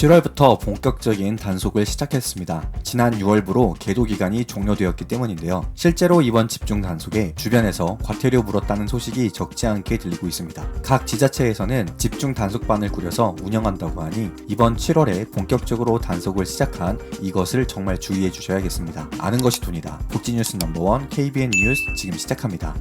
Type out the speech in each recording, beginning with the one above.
7월부터 본격적인 단속을 시작했습니다. 지난 6월부로 계도 기간이 종료되었기 때문인데요. 실제로 이번 집중 단속에 주변에서 과태료 물었다는 소식이 적지 않게 들리고 있습니다. 각 지자체에서는 집중 단속반을 꾸려서 운영한다고 하니 이번 7월에 본격적으로 단속을 시작한 이것을 정말 주의해 주셔야겠습니다. 아는 것이 돈이다. 복지뉴스 넘버원 KBN 뉴스 지금 시작합니다.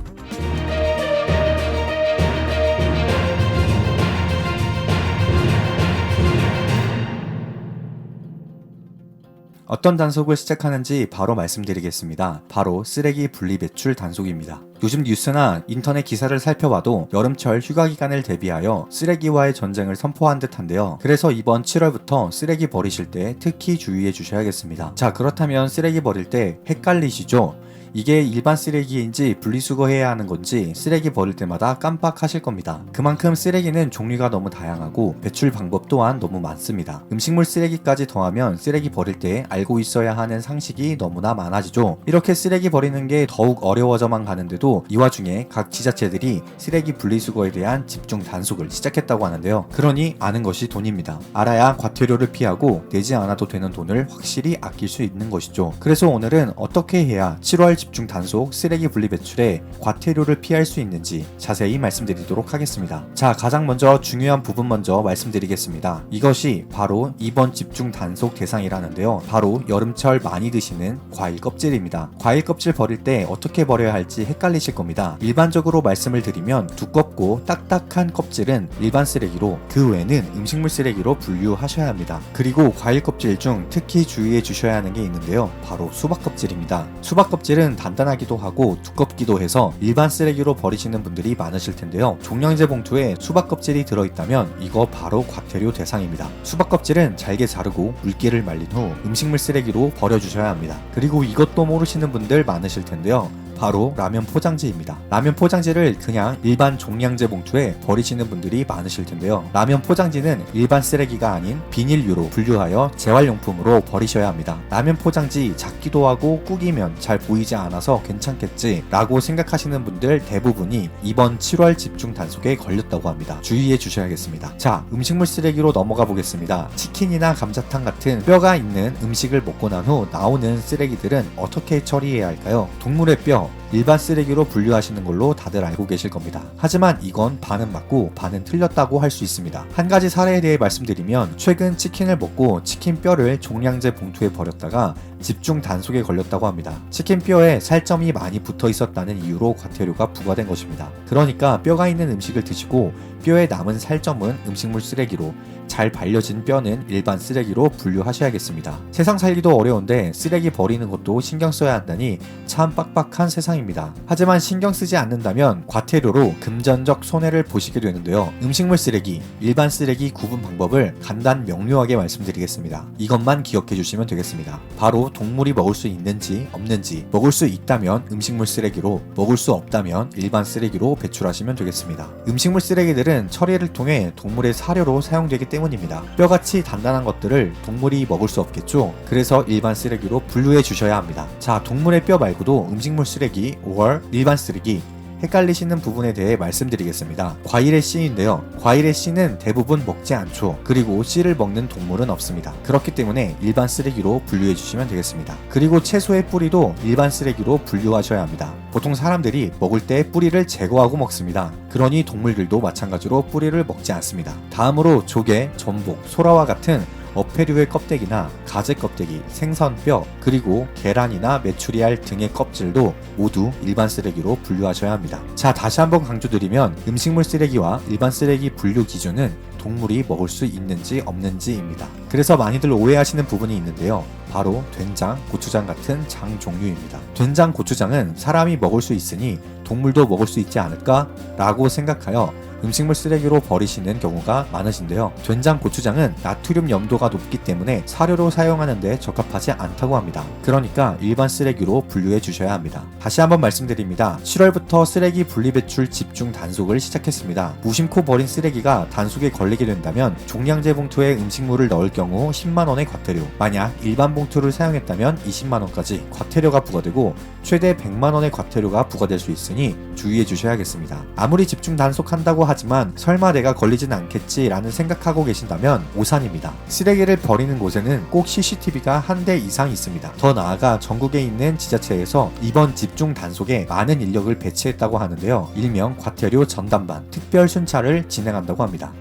어떤 단속을 시작하는지 바로 말씀드리겠습니다. 바로 쓰레기 분리배출 단속입니다. 요즘 뉴스나 인터넷 기사를 살펴봐도 여름철 휴가 기간을 대비하여 쓰레기와의 전쟁을 선포한 듯한데요. 그래서 이번 7월부터 쓰레기 버리실 때 특히 주의해 주셔야겠습니다. 자, 그렇다면 쓰레기 버릴 때 헷갈리시죠? 이게 일반 쓰레기인지 분리수거해야 하는 건지 쓰레기 버릴 때마다 깜빡하실 겁니다. 그만큼 쓰레기는 종류가 너무 다양하고 배출 방법 또한 너무 많습니다. 음식물 쓰레기까지 더하면 쓰레기 버릴 때 알고 있어야 하는 상식이 너무나 많아지죠. 이렇게 쓰레기 버리는 게 더욱 어려워져만 가는데도 이 와중에 각 지자체들이 쓰레기 분리수거에 대한 집중 단속을 시작했다고 하는데요. 그러니 아는 것이 돈입니다. 알아야 과태료를 피하고 내지 않아도 되는 돈을 확실히 아낄 수 있는 것이죠. 그래서 오늘은 어떻게 해야 7월 집중 단속 쓰레기 분리 배출에 과태료를 피할 수 있는지 자세히 말씀드리도록 하겠습니다. 자, 가장 먼저 중요한 부분 먼저 말씀드리겠습니다. 이것이 바로 이번 집중 단속 대상이라는데요. 바로 여름철 많이 드시는 과일 껍질입니다. 과일 껍질 버릴 때 어떻게 버려야 할지 헷갈리실 겁니다. 일반적으로 말씀을 드리면 두껍고 딱딱한 껍질은 일반 쓰레기로, 그 외에는 음식물 쓰레기로 분류하셔야 합니다. 그리고 과일 껍질 중 특히 주의해 주셔야 하는 게 있는데요. 바로 수박 껍질입니다. 수박 껍질은 단단하기도 하고 두껍기도 해서 일반 쓰레기로 버리시는 분들이 많으실 텐데요. 종량제 봉투에 수박 껍질이 들어있다면 이거 바로 과태료 대상입니다. 수박 껍질은 잘게 자르고 물기를 말린 후 음식물 쓰레기로 버려주셔야 합니다. 그리고 이것도 모르시는 분들 많으실 텐데요. 바로 라면 포장지입니다. 라면 포장지를 그냥 일반 종량제 봉투에 버리시는 분들이 많으실 텐데요. 라면 포장지는 일반 쓰레기가 아닌 비닐류로 분류하여 재활용품으로 버리셔야 합니다. 라면 포장지 작기도 하고 구기면 잘 보이지 않아서 괜찮겠지 라고 생각하시는 분들 대부분이 이번 7월 집중 단속에 걸렸다고 합니다. 주의해 주셔야겠습니다. 자, 음식물 쓰레기로 넘어가 보겠습니다. 치킨이나 감자탕 같은 뼈가 있는 음식을 먹고 난 후 나오는 쓰레기들은 어떻게 처리해야 할까요? 동물의 뼈, 일반 쓰레기로 분류하시는 걸로 다들 알고 계실 겁니다. 하지만 이건 반은 맞고 반은 틀렸다고 할 수 있습니다. 한 가지 사례에 대해 말씀드리면 최근 치킨을 먹고 치킨 뼈를 종량제 봉투에 버렸다가 집중 단속에 걸렸다고 합니다. 치킨 뼈에 살점이 많이 붙어 있었다는 이유로 과태료가 부과된 것입니다. 그러니까 뼈가 있는 음식을 드시고 뼈에 남은 살점은 음식물 쓰레기로, 잘 발려진 뼈는 일반 쓰레기로 분류하셔야겠습니다. 세상 살기도 어려운데 쓰레기 버리는 것도 신경 써야 한다니 참 빡빡한 세상입니다. 하지만 신경 쓰지 않는다면 과태료로 금전적 손해를 보시게 되는데요. 음식물 쓰레기, 일반 쓰레기 구분 방법을 간단 명료하게 말씀드리겠습니다. 이것만 기억해 주시면 되겠습니다. 바로 동물이 먹을 수 있는지 없는지, 먹을 수 있다면 음식물 쓰레기로, 먹을 수 없다면 일반 쓰레기로 배출하시면 되겠습니다. 음식물 쓰레기들은 처리를 통해 동물의 사료로 사용되기 때문입니다. 뼈같이 단단한 것들을 동물이 먹을 수 없겠죠. 그래서 일반 쓰레기로 분류해 주셔야 합니다. 자, 동물의 뼈 말고도 음식물 쓰레기, or 일반 쓰레기, 헷갈리시는 부분에 대해 말씀드리겠습니다. 과일의 씨인데요. 과일의 씨는 대부분 먹지 않죠. 그리고 씨를 먹는 동물은 없습니다. 그렇기 때문에 일반 쓰레기로 분류해 주시면 되겠습니다. 그리고 채소의 뿌리도 일반 쓰레기로 분류하셔야 합니다. 보통 사람들이 먹을 때 뿌리를 제거하고 먹습니다. 그러니 동물들도 마찬가지로 뿌리를 먹지 않습니다. 다음으로 조개, 전복, 소라와 같은 어패류의 껍데기나 가재 껍데기, 생선뼈, 그리고 계란이나 메추리알 등의 껍질도 모두 일반 쓰레기로 분류하셔야 합니다. 자, 다시 한번 강조드리면 음식물 쓰레기와 일반 쓰레기 분류 기준은 동물이 먹을 수 있는지 없는지입니다. 그래서 많이들 오해하시는 부분이 있는데요. 바로 된장, 고추장 같은 장 종류입니다. 된장, 고추장은 사람이 먹을 수 있으니 동물도 먹을 수 있지 않을까? 라고 생각하여 음식물 쓰레기로 버리시는 경우가 많으신데요. 된장, 고추장은 나트륨 염도가 높기 때문에 사료로 사용하는데 적합하지 않다고 합니다. 그러니까 일반 쓰레기로 분류해 주셔야 합니다. 다시 한번 말씀드립니다. 7월부터 쓰레기 분리배출 집중 단속을 시작했습니다. 무심코 버린 쓰레기가 단속에 걸리게 된다면 종량제 봉투에 음식물을 넣을 경우 10만원의 과태료, 만약 일반 비닐봉투를 사용했다면 20만원까지 과태료가 부과되고 최대 100만원의 과태료가 부과될 수 있으니 주의해 주셔야겠습니다. 아무리 집중 단속한다고 하지만 설마 내가 걸리진 않겠지 라는 생각하고 계신다면 오산입니다. 쓰레기를 버리는 곳에는 꼭 CCTV가 한 대 이상 있습니다. 더 나아가 전국에 있는 지자체에서 이번 집중 단속에 많은 인력을 배치했다고 하는데요. 일명 과태료 전담반, 특별 순찰을 진행한다고 합니다.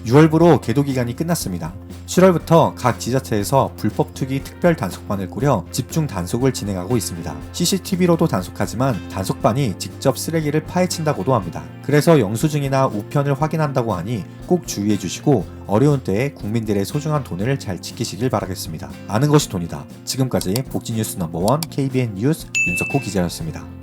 6월부로 계도 기간이 끝났습니다. 7월부터 각 지자체에서 불법 투기 특별 단속반을 꾸려 집중 단속을 진행하고 있습니다. CCTV로도 단속하지만 단속반이 직접 쓰레기를 파헤친다고도 합니다. 그래서 영수증이나 우편을 확인한다고 하니 꼭 주의해 주시고 어려운 때에 국민들의 소중한 돈을 잘 지키시길 바라겠습니다. 아는 것이 돈이다. 지금까지 복지뉴스 넘버원 KBN 뉴스 윤석호 기자였습니다.